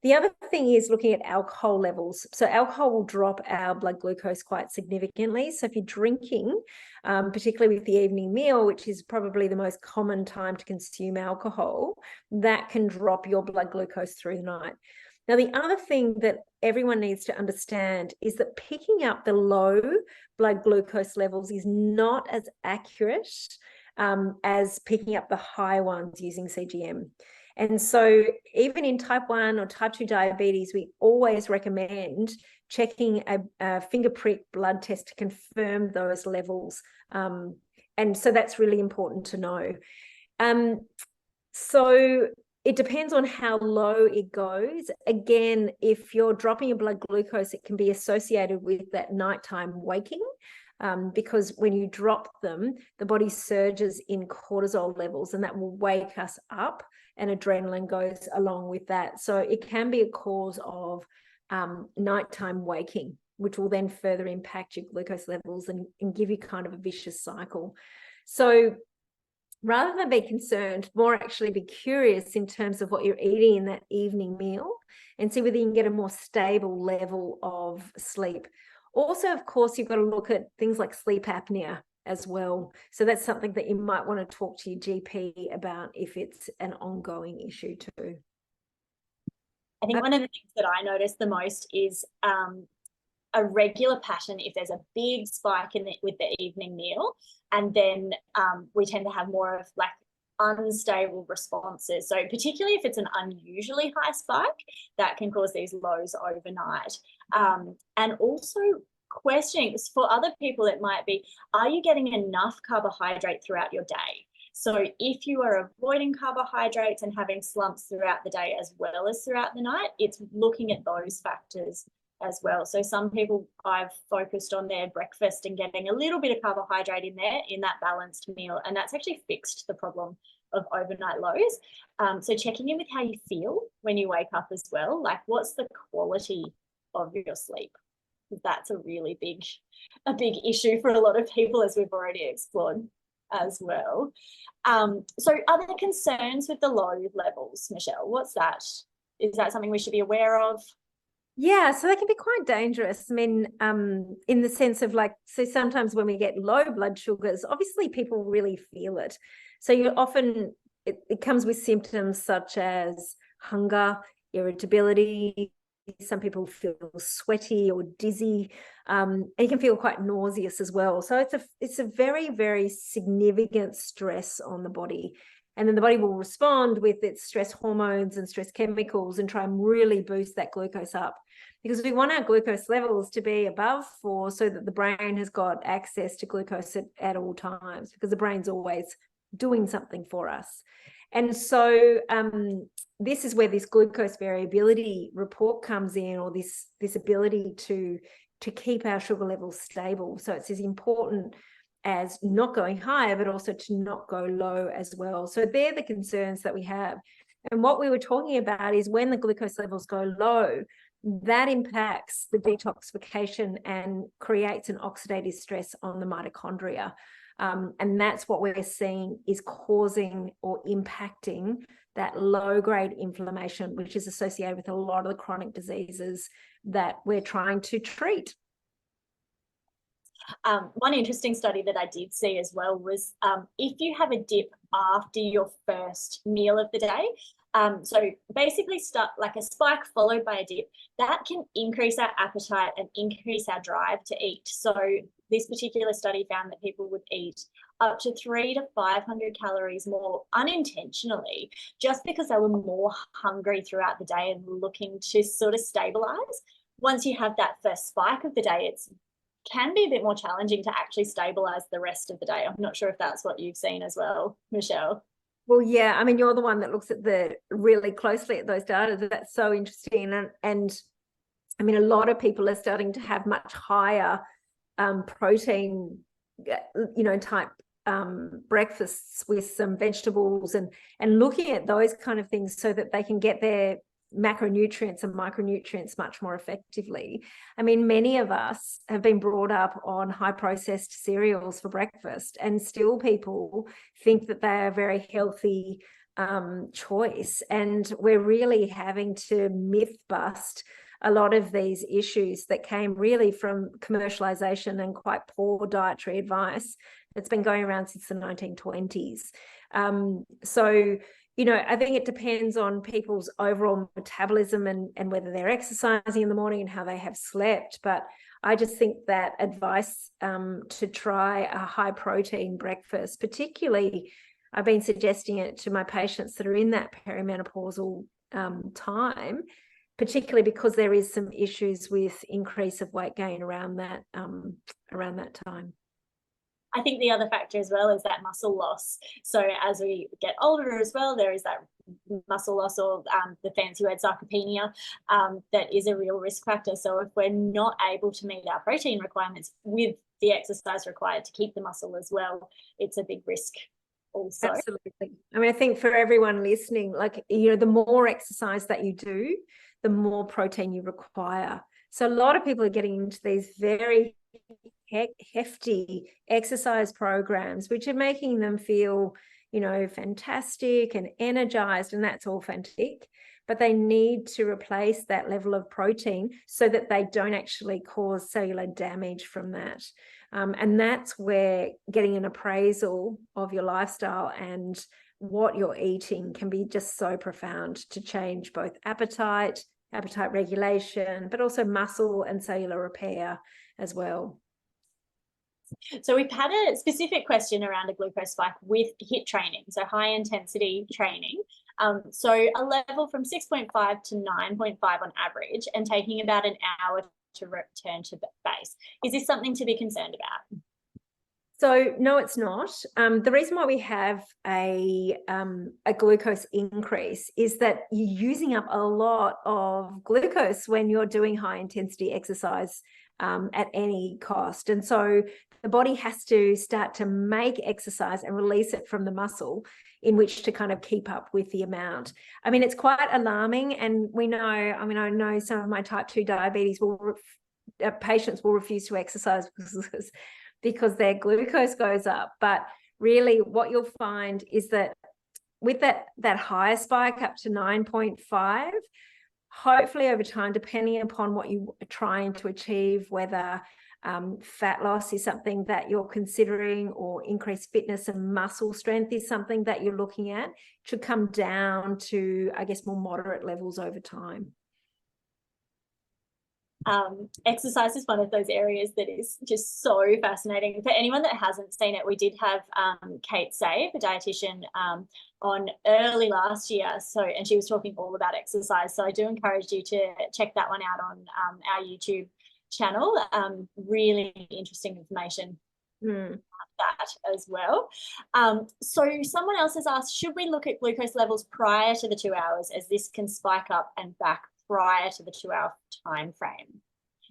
The other thing is looking at alcohol levels. So alcohol will drop our blood glucose quite significantly. So if you're drinking, particularly with the evening meal, which is probably the most common time to consume alcohol, that can drop your blood glucose through the night. Now, the other thing that everyone needs to understand is that picking up the low blood glucose levels is not as accurate as picking up the high ones using CGM. And so even in type 1 or type 2 diabetes, we always recommend checking a finger prick blood test to confirm those levels. And so that's really important to know. So it depends on how low it goes. Again, if you're dropping your blood glucose, it can be associated with that nighttime waking. Because when you drop them, the body surges in cortisol levels, and that will wake us up, and adrenaline goes along with that. So it can be a cause of nighttime waking, which will then further impact your glucose levels and give you kind of a vicious cycle. So rather than be concerned, more actually be curious in terms of what you're eating in that evening meal and see whether you can get a more stable level of sleep. Also, of course, you've got to look at things like sleep apnea as well. So that's something that you might want to talk to your GP about if it's an ongoing issue too. I think one of the things that I notice the most is a regular pattern if there's a big spike with the evening meal, and then we tend to have more of like unstable responses. So particularly if it's an unusually high spike, that can cause these lows overnight. And also questioning, for other people it might be, are you getting enough carbohydrate throughout your day? So if you are avoiding carbohydrates and having slumps throughout the day as well as throughout the night, it's looking at those factors as well. So some people, I've focused on their breakfast and getting a little bit of carbohydrate in there in that balanced meal, and that's actually fixed the problem of overnight lows. So checking in with how you feel when you wake up as well, like what's the quality of your sleep? That's a really big issue for a lot of people, as we've already explored as well. So are there concerns with the low levels, Michelle? What's that? Is that something we should be aware of? Yeah, so they can be quite dangerous. I mean, in the sense of like, so sometimes when we get low blood sugars, obviously people really feel it. So you often, it comes with symptoms such as hunger, irritability. Some people feel sweaty or dizzy, and you can feel quite nauseous as well. So it's a very, very significant stress on the body. And then the body will respond with its stress hormones and stress chemicals and try and really boost that glucose up, because we want our glucose levels to be above 4 so that the brain has got access to glucose at all times, because the brain's always doing something for us. And so this is where this glucose variability report comes in, or this ability to keep our sugar levels stable. So it's as important as not going higher, but also to not go low as well. So they're the concerns that we have. And what we were talking about is when the glucose levels go low, that impacts the detoxification and creates an oxidative stress on the mitochondria. And that's what we're seeing is causing or impacting that low-grade inflammation, which is associated with a lot of the chronic diseases that we're trying to treat. One interesting study that I did see as well was if you have a dip after your first meal of the day, so basically start like a spike followed by a dip, that can increase our appetite and increase our drive to eat. So this particular study found that people would eat up to 300 to 500 calories more unintentionally, just because they were more hungry throughout the day and looking to sort of stabilize. Once you have that first spike of the day, it can be a bit more challenging to actually stabilize the rest of the day. I'm not sure if that's what you've seen as well, Michelle. Well, yeah, I mean, you're the one that looks at really closely at those data. That's so interesting. And I mean, a lot of people are starting to have much higher protein, type breakfasts with some vegetables and looking at those kind of things so that they can get their macronutrients and micronutrients much more effectively. I mean, many of us have been brought up on high processed cereals for breakfast, and still people think that they are a very healthy choice. And we're really having to myth bust a lot of these issues that came really from commercialization and quite poor dietary advice that's been going around since the 1920s. So, I think it depends on people's overall metabolism and whether they're exercising in the morning and how they have slept. But I just think that advice to try a high protein breakfast, particularly, I've been suggesting it to my patients that are in that perimenopausal time, particularly because there is some issues with increase of weight gain around that time. I think the other factor as well is that muscle loss. So as we get older as well, there is that muscle loss, or the fancy word sarcopenia, that is a real risk factor. So if we're not able to meet our protein requirements with the exercise required to keep the muscle as well, it's a big risk also. Absolutely. I mean, I think for everyone listening, the more exercise that you do, the more protein you require. So a lot of people are getting into these very hefty exercise programs, which are making them feel, fantastic and energized, and that's all fantastic. But they need to replace that level of protein so that they don't actually cause cellular damage from that. And that's where getting an appraisal of your lifestyle and what you're eating can be just so profound to change both appetite regulation, but also muscle and cellular repair as well. So we've had a specific question around a glucose spike with HIIT training, so high intensity training. So a level from 6.5 to 9.5 on average, and taking about an hour to return to base. Is this something to be concerned about? So no, it's not. The reason why we have a glucose increase is that you're using up a lot of glucose when you're doing high intensity exercise at any cost. And so the body has to start to make exercise and release it from the muscle in which to kind of keep up with the amount. I mean, it's quite alarming. And we know, I know some of my type 2 diabetes patients will refuse to exercise because their glucose goes up. But really what you'll find is that with that higher spike up to 9.5, hopefully over time, depending upon what you are trying to achieve, whether fat loss is something that you're considering, or increased fitness and muscle strength is something that you're looking at, should come down to, I guess, more moderate levels over time. Exercise is one of those areas that is just so fascinating. For anyone that hasn't seen it, we did have Kate Save, a dietitian, on early last year. And she was talking all about exercise. So I do encourage you to check that one out on our YouTube channel. Really interesting information about that as well. So someone else has asked, should we look at glucose levels prior to the 2 hours, as this can spike up and back prior to the 2 hour time frame?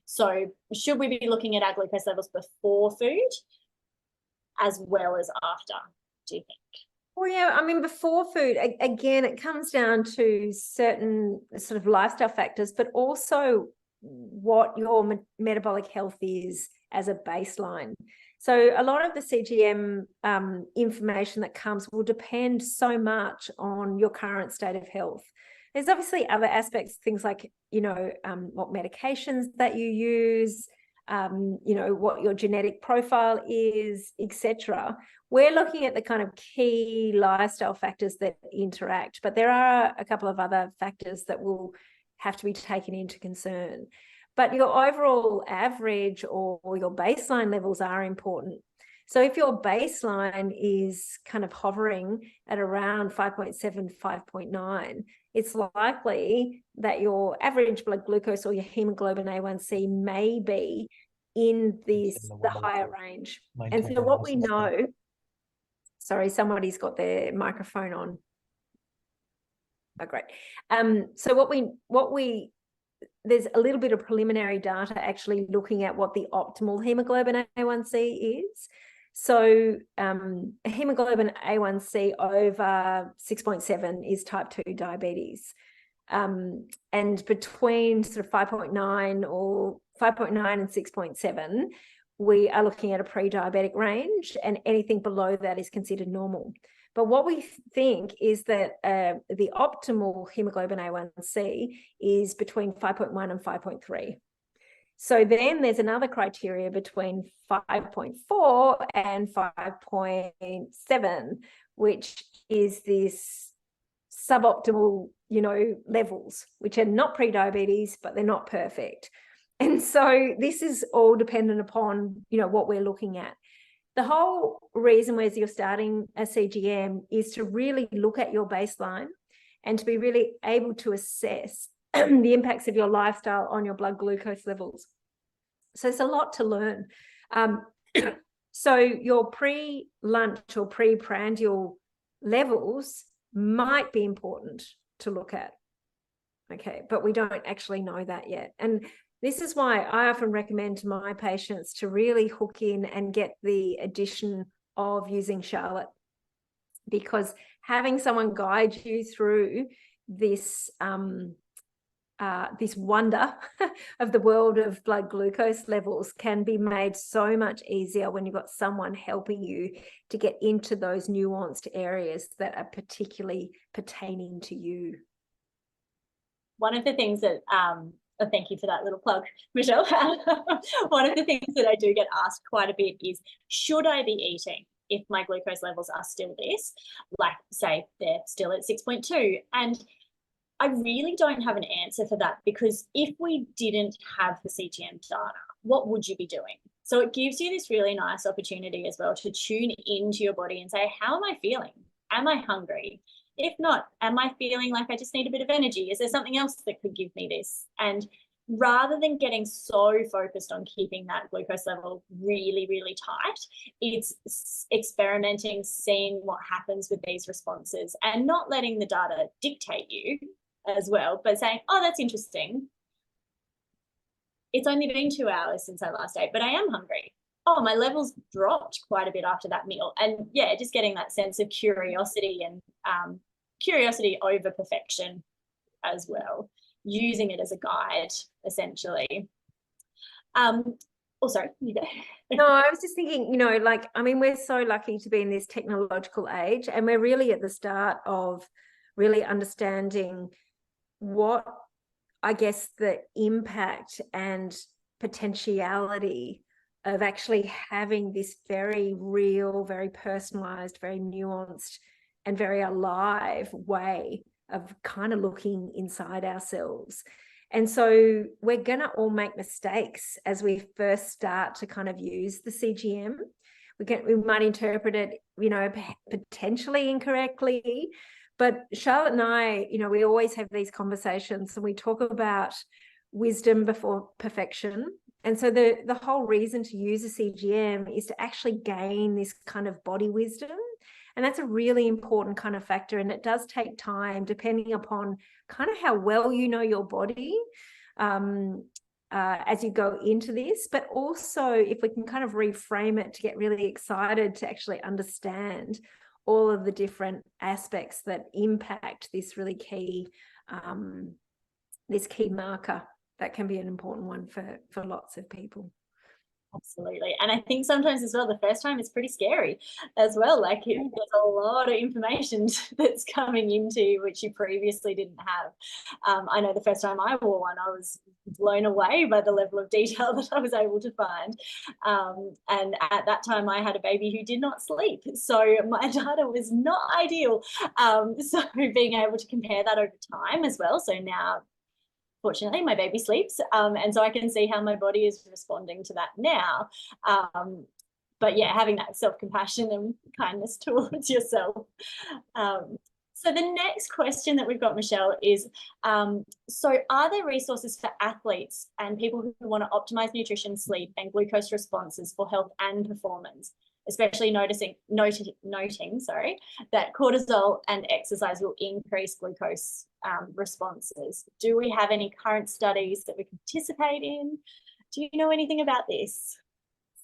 So should we be looking at our glucose levels before food as well as after, do you think? Well, yeah, I mean, before food, again, it comes down to certain sort of lifestyle factors, but also what your metabolic health is as a baseline. So a lot of the CGM information that comes will depend so much on your current state of health. There's obviously other aspects, things like, what medications that you use, what your genetic profile is, etc. We're looking at the kind of key lifestyle factors that interact, but there are a couple of other factors that will have to be taken into concern. But your overall average or your baseline levels are important. So if your baseline is kind of hovering at around 5.7, 5.9, it's likely that your average blood glucose or your hemoglobin A1C may be in the higher range. And so what we know, sorry, somebody's got their microphone on. Oh, great. So there's a little bit of preliminary data actually looking at what the optimal hemoglobin A1C is. So hemoglobin A1C over 6.7 is type 2 diabetes. And between sort of 5.9 or 5.9 and 6.7, we are looking at a pre-diabetic range, and anything below that is considered normal. But what we think is that the optimal hemoglobin A1C is between 5.1 and 5.3. So then there's another criteria between 5.4 and 5.7, which is this suboptimal, levels, which are not pre-diabetes, but they're not perfect. And so this is all dependent upon, what we're looking at. The whole reason where you're starting a CGM is to really look at your baseline and to be really able to assess the impacts of your lifestyle on your blood glucose levels. So it's a lot to learn. So your pre-lunch or pre-prandial levels might be important to look at. Okay, but we don't actually know that yet. And this is why I often recommend to my patients to really hook in and get the addition of using Charlotte, because having someone guide you through this this wonder of the world of blood glucose levels can be made so much easier when you've got someone helping you to get into those nuanced areas that are particularly pertaining to you. One of the things that thank you for that little plug, Michelle. One of the things that I do get asked quite a bit is, should I be eating if my glucose levels are still this? Like, say they're still at 6.2. And I really don't have an answer for that, because if we didn't have the CGM data, what would you be doing? So it gives you this really nice opportunity as well to tune into your body and say, how am I feeling? Am I hungry? If not, am I feeling like I just need a bit of energy? Is there something else that could give me this? And rather than getting so focused on keeping that glucose level really, really tight, it's experimenting, seeing what happens with these responses, and not letting the data dictate you as well, but saying, oh, that's interesting. It's only been 2 hours since I last ate, but I am hungry. Oh, my levels dropped quite a bit after that meal. And yeah, just getting that sense of curiosity and curiosity over perfection as well, using it as a guide, essentially. Oh, sorry, you go. No, I was just thinking, we're so lucky to be in this technological age, and we're really at the start of really understanding what, I guess, the impact and potentiality of actually having this very real, very personalized, very nuanced, and very alive way of kind of looking inside ourselves. And so we're going to all make mistakes as we first start to kind of use the CGM. We might interpret it, potentially incorrectly. But Charlotte and I, we always have these conversations, and we talk about wisdom before perfection. And so the whole reason to use a CGM is to actually gain this kind of body wisdom. And that's a really important kind of factor. And it does take time, depending upon kind of how well you know your body as you go into this. But also, if we can kind of reframe it to get really excited to actually understand all of the different aspects that impact this really key, this key marker, that can be an important one for lots of people. Absolutely. And I think sometimes as well, the first time is pretty scary as well. Like there's a lot of information that's coming into which you previously didn't have. I know the first time I wore one, I was blown away by the level of detail that I was able to find. And at that time I had a baby who did not sleep. So my data was not ideal. So being able to compare that over time as well. So now, fortunately, my baby sleeps, and so I can see how my body is responding to that now. but yeah, having that self-compassion and kindness towards yourself. So the next question that we've got, Michelle, is, so are there resources for athletes and people who want to optimize nutrition, sleep, and glucose responses for health and performance, especially noting that cortisol and exercise will increase glucose responses? Do we have any current studies that we can participate in? Do you know anything about this?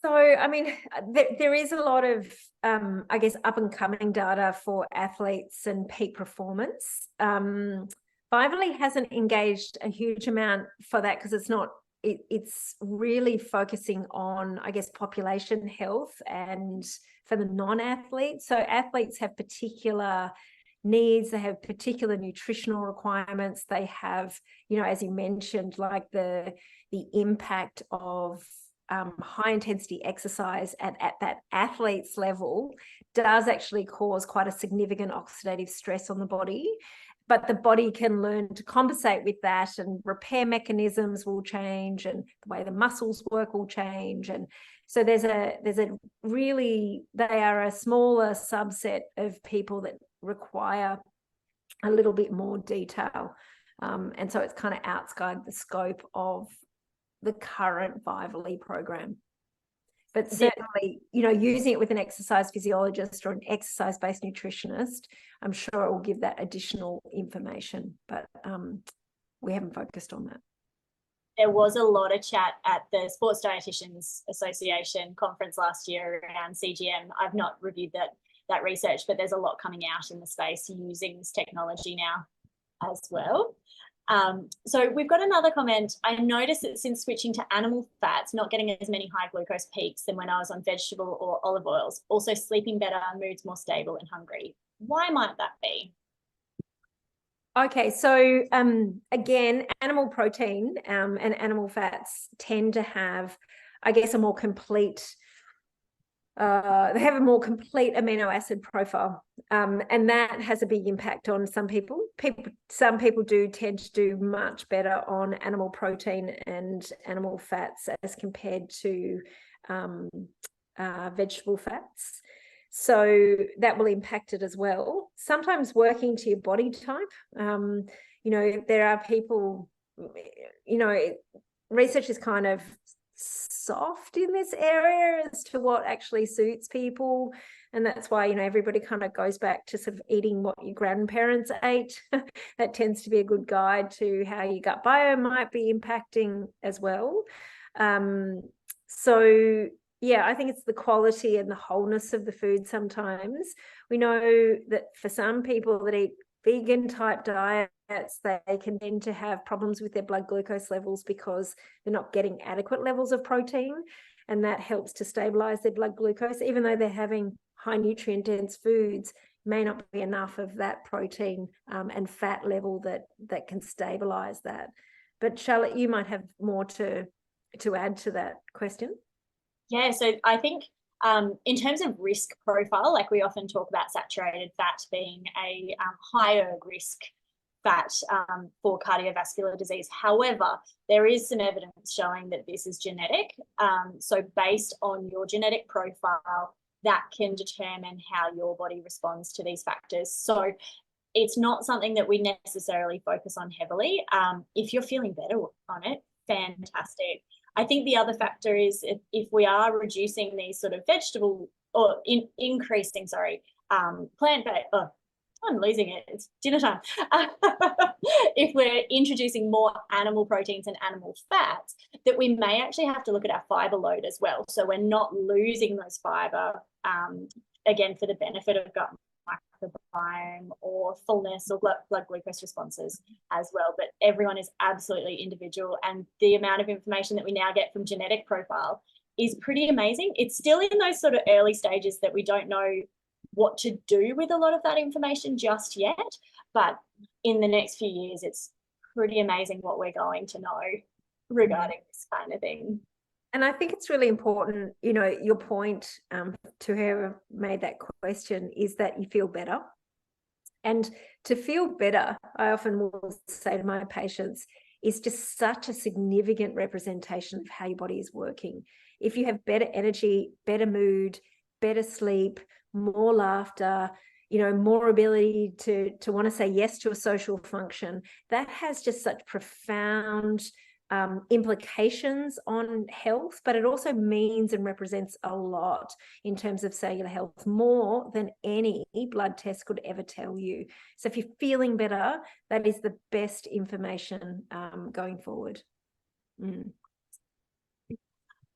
So, I mean, there is a lot of, I guess, up and coming data for athletes and peak performance. Vivally hasn't engaged a huge amount for that because it's really focusing on, I guess, population health and for the non-athletes. So athletes have particular needs, they have particular nutritional requirements, they have, as you mentioned, like the impact of high intensity exercise at that athlete's level does actually cause quite a significant oxidative stress on the body, but the body can learn to compensate with that, and repair mechanisms will change and the way the muscles work will change. And so there's a really, they are a smaller subset of people that require a little bit more detail. And so it's kind of outside the scope of the current Vivally program. But certainly, using it with an exercise physiologist or an exercise-based nutritionist, I'm sure it will give that additional information, but we haven't focused on that. There was a lot of chat at the Sports Dietitians Association conference last year around CGM. I've not reviewed that research, but there's a lot coming out in the space using this technology now as well. So we've got another comment. I noticed that since switching to animal fats, not getting as many high glucose peaks than when I was on vegetable or olive oils, also sleeping better, moods more stable and hungry. Why might that be? Okay, so again, animal protein and animal fats tend to have, I guess, a more complete they have a more complete amino acid profile, and that has a big impact on some people. Some people do tend to do much better on animal protein and animal fats as compared to vegetable fats. So that will impact it as well. Sometimes working to your body type. There are people, research is kind of soft in this area as to what actually suits people, and that's why everybody kind of goes back to sort of eating what your grandparents ate. That tends to be a good guide to how your gut biome might be impacting as well. So yeah, I think it's the quality and the wholeness of the food. Sometimes we know that for some people that eat vegan type diets, they can tend to have problems with their blood glucose levels because they're not getting adequate levels of protein, and that helps to stabilize their blood glucose. Even though they're having high nutrient dense foods, may not be enough of that protein and fat level that can stabilize that. But Charlotte, you might have more to add to that question. Yeah, so I think in terms of risk profile, like we often talk about saturated fat being a higher risk fat for cardiovascular disease. However, there is some evidence showing that this is genetic. So based on your genetic profile, that can determine how your body responds to these factors. So it's not something that we necessarily focus on heavily. If you're feeling better on it, fantastic. I think the other factor is if we are reducing these sort of vegetable or increasing, plant-based, I'm losing it, it's dinner time. If we're introducing more animal proteins and animal fats, that we may actually have to look at our fiber load as well. So we're not losing those fiber, again, for the benefit of gut microbiome or fullness or blood glucose responses as well. But everyone is absolutely individual, and the amount of information that we now get from genetic profile is pretty amazing. It's still in those sort of early stages that we don't know what to do with a lot of that information just yet, but in the next few years it's pretty amazing what we're going to know regarding this kind of thing. And I think it's really important, your point to whoever made that question is that you feel better. And to feel better, I often will say to my patients, is just such a significant representation of how your body is working. if you have better energy, better mood, better sleep, more laughter, more ability to want to say yes to a social function, that has just such profound implications on health, but it also means and represents a lot in terms of cellular health, more than any blood test could ever tell you. So if you're feeling better, that is the best information going forward.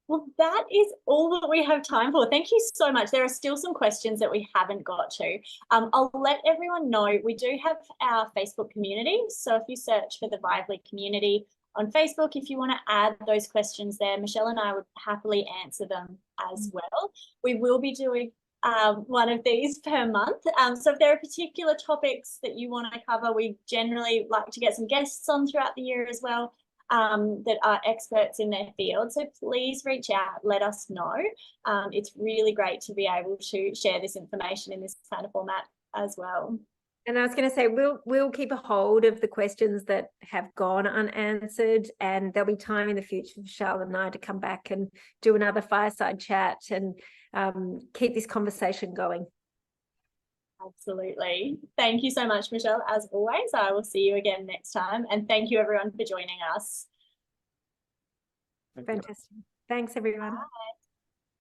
Well, that is all that we have time for. Thank you so much. There are still some questions that we haven't got to. I'll let everyone know we do have our Facebook community. So if you search for the Vively community on Facebook, if you want to add those questions there, Michelle and I would happily answer them as well. We will be doing one of these per month. So if there are particular topics that you want to cover, we generally like to get some guests on throughout the year as well, that are experts in their field. So please reach out, let us know. It's really great to be able to share this information in this kind of format as well. And I was going to say, we'll keep a hold of the questions that have gone unanswered, and there'll be time in the future for Charlotte and I to come back and do another fireside chat and keep this conversation going. Absolutely. Thank you so much, Michelle. As always, I will see you again next time. And thank you everyone for joining us. Fantastic. Thanks, everyone. Bye.